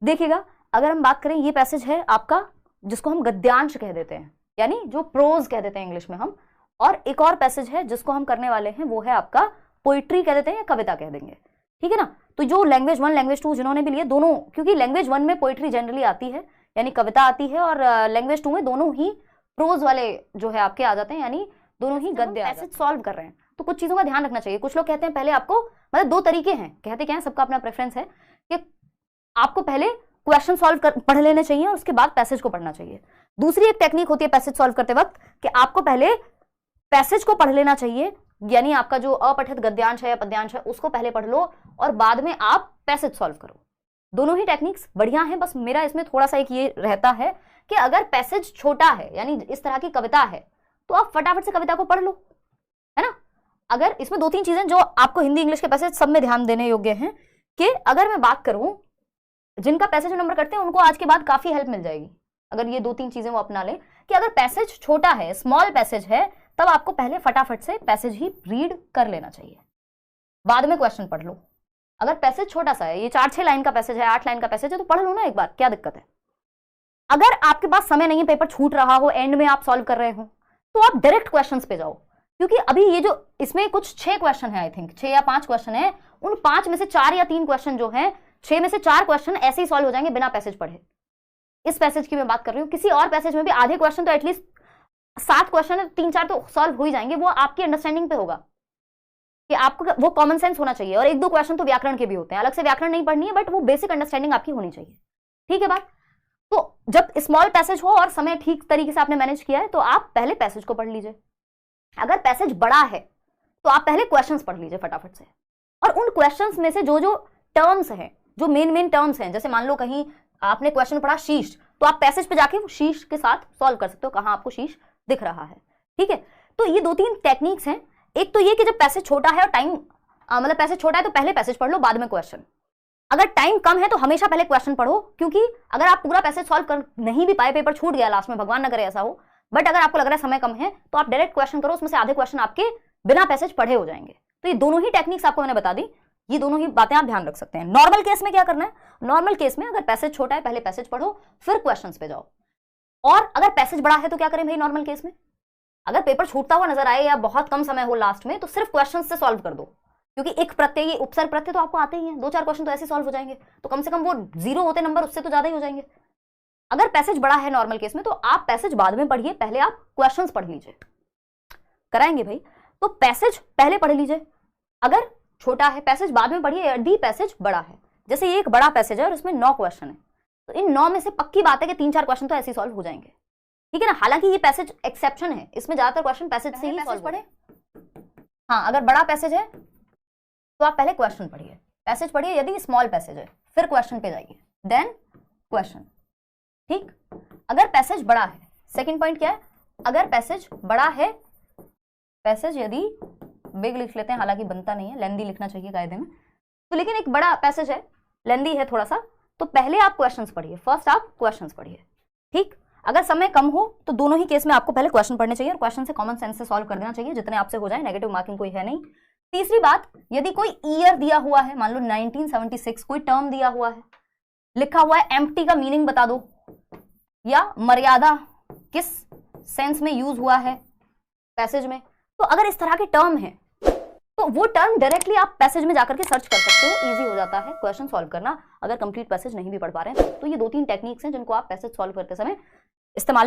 देखिएगा, अगर हम बात करें, ये पैसेज है आपका जिसको हम गद्यांश कह देते हैं, यानी जो प्रोज कह देते हैं इंग्लिश में हम, और एक और पैसेज है जिसको हम करने वाले हैं वो है आपका पोइट्री कह देते हैं या कविता कह देंगे, ठीक है ना। तो जो लैंग्वेज 1 लैंग्वेज 2 जिन्होंने भी लिए, दोनों, क्योंकि लैंग्वेज 1 में पोइट्री जनरली आती है यानी कविता आती है, और लैंग्वेज 2 में दोनों ही प्रोज वाले जो है आपके आ जाते हैं, यानी दोनों ही गद्य। पैसेज सॉल्व कर रहे हैं तो कुछ चीजों का ध्यान रखना चाहिए। कुछ लोग कहते हैं पहले आपको, मतलब दो तरीके हैं, कहते क्या है, सबका अपना प्रेफरेंस है कि आपको पहले क्वेश्चन सॉल्व पढ़ लेने चाहिए और उसके बाद पैसेज को पढ़ना चाहिए। दूसरी एक टेक्निक होती है पैसेज सॉल्व करते वक्त कि आपको पहले पैसेज को पढ़ लेना चाहिए, यानी आपका जो अपठित गद्यांश है या पद्यांश है उसको पहले पढ़ लो और बाद में आप पैसेज सॉल्व करो। दोनों ही टेक्निक्स बढ़िया हैं, बस मेरा इसमें थोड़ा सा एक ये रहता है कि अगर पैसेज छोटा है यानी इस तरह की कविता है तो आप फटाफट से कविता को पढ़ लो, है ना। अगर इसमें 2-3 चीजें जो आपको हिंदी इंग्लिश के पैसेज सब में ध्यान देने योग्य हैं कि अगर मैं बात करूं जिनका पैसेज नंबर करते हैं उनको आज के बाद काफी हेल्प मिल जाएगी अगर ये 2-3 चीजें वो अपना लें कि अगर पैसेज छोटा है, स्मॉल पैसेज है, तब आपको पहले फटाफट से पैसेज ही रीड कर लेना चाहिए, बाद में क्वेश्चन पढ़ लो। अगर पैसेज छोटा सा है, ये 4-6 लाइन का पैसेज है, 8 लाइन का पैसेज है, तो पढ़ लो ना एक बार, क्या दिक्कत है। अगर आपके पास समय नहीं है, पेपर छूट रहा हो, एंड में आप सॉल्व कर रहे हो, तो आप डायरेक्ट क्वेश्चंस पे जाओ, क्योंकि अभी ये जो इसमें कुछ 6 क्वेश्चन है, आई थिंक 6 या 5 क्वेश्चन है, उन 5 में से 4 या 3 क्वेश्चन जो है, 6 में से 4 क्वेश्चन ऐसे ही सॉल्व हो जाएंगे बिना पैसेज पढ़े। इस पैसेज की मैं बात कर रही हूँ, किसी और पैसेज में भी आधे क्वेश्चन तो एटलीस्ट 7 क्वेश्चन 3-4 तो सॉल्व हो ही जाएंगे, वो आपकी अंडरस्टैंडिंग पे होगा कि आपको वो कॉमन सेंस होना चाहिए, और 1-2 क्वेश्चन तो व्याकरण के भी होते हैं, अलग से व्याकरण नहीं पढ़नी है, बट वो बेसिक अंडरस्टैंडिंग आपकी होनी चाहिए, ठीक है बात। तो जब स्मॉल पैसेज हो और समय ठीक तरीके से आपने मैनेज किया है तो आप पहले पैसेज को पढ़ लीजिए। अगर पैसेज बड़ा है तो आप पहले क्वेश्चंस पढ़ लीजिए फटाफट से, और उन क्वेश्चंस में से जो जो टर्म्स हैं, जो मेन टर्म्स हैं, जैसे मान लो कहीं आपने क्वेश्चन पढ़ा शीश, तो आप पैसेज पे जाके वो शीश के साथ सॉल्व कर सकते हो, कहां आपको शीश दिख रहा है, ठीक है। तो ये 2-3 टेक्निक्स हैं। एक तो ये कि जब पैसेज छोटा है और टाइम मतलब पैसेज छोटा है तो पहले पैसेज पढ़ लो, बाद में क्वेश्चन। अगर टाइम कम है तो हमेशा पहले क्वेश्चन पढ़ो, क्योंकि अगर आप पूरा पैसेज सॉल्व कर नहीं भी पाए, पेपर छूट गया लास्ट में, भगवान न करे ऐसा हो, बट अगर आपको लग रहा है समय कम है तो आप डायरेक्ट क्वेश्चन करो, उसमें से आधे क्वेश्चन आपके बिना पैसेज पढ़े हो जाएंगे। तो ये दोनों ही टेक्निक्स आपको मैंने बता दी, ये दोनों ही बातें आप ध्यान रख सकते हैं। नॉर्मल केस में क्या करना है, नॉर्मल केस में अगर पैसेज छोटा है पहले पैसेज पढ़ो, फिर क्वेश्चंस पे जाओ। और अगर पैसेज बड़ा है तो क्या करें भाई, नॉर्मल केस में अगर पेपर छूटता हुआ नजर आए या बहुत कम समय हो लास्ट में, तो सिर्फ क्वेश्चन से सॉल्व कर दो, क्योंकि एक प्रत्यय, उपसर्ग प्रत्यय तो आपको आते ही हैं, 2-4 क्वेश्चन तो ऐसे सॉल्व हो जाएंगे, तो कम से कम वो 0 होते नंबर उससे तो ज्यादा ही हो जाएंगे। अगर पैसेज बड़ा है नॉर्मल केस में तो आप पैसेज बाद में पढ़िए, पहले आप क्वेश्चंस पढ़ लीजिए, कराएंगे भाई। तो पैसेज पहले पढ़ लीजिए, अगर छोटा है पैसेज बाद में पढ़िए, यदि पैसेज बड़ा है। जैसे ये एक बड़ा पैसेज है और इसमें 9 क्वेश्चन है, तो इन 9 में से पक्की बात है कि 3-4 क्वेश्चन तो ऐसे ही सॉल्व हो जाएंगे, ठीक है ना। हालांकि ये पैसेज एक्सेप्शन है, इसमें ज्यादातर क्वेश्चन पैसेज से ही सॉल्व पढ़े। हाँ, अगर बड़ा पैसेज है तो आप पहले क्वेश्चन पढ़िए, पैसेज पढ़िए, यदि स्मॉल पैसेज है फिर क्वेश्चन पे जाइए, देन क्वेश्चन, ठीक। अगर पैसेज बड़ा है, सेकंड पॉइंट क्या है, अगर पैसेज बड़ा है, पैसेज यदि बिग लिख लेते हैं, हालांकि बनता नहीं है, लेंदी लिखना चाहिए कायदे में, तो लेकिन एक बड़ा पैसेज है, लेंदी है थोड़ा सा, तो पहले आप क्वेश्चंस पढ़िए, फर्स्ट आप क्वेश्चंस पढ़िए, ठीक। अगर समय कम हो तो दोनों ही केस में आपको पहले क्वेश्चन पढ़ने चाहिए और क्वेश्चन से कॉमन सेंस से सॉल्व कर देना चाहिए, जितने आपसे हो जाए, नेगेटिव मार्किंग कोई है नहीं। तीसरी बात, यदि कोई ईयर दिया हुआ है, मान लो 1976 कोई टर्म दिया हुआ है, लिखा हुआ है एम्प्टी का मीनिंग बता दो, या मर्यादा किस सेंस में यूज हुआ है पैसेज में, तो अगर इस तरह के टर्म है तो वो टर्म डायरेक्टली आप पैसेज में जाकर के सर्च कर सकते हो, इजी हो जाता है क्वेश्चन सॉल्व करना, अगर कंप्लीट पैसेज नहीं भी पढ़ पा रहे हैं तो ये 2-3 टेक्निक्स हैं जिनको आप पैसेज सॉल्व करते समय इस्तेमाल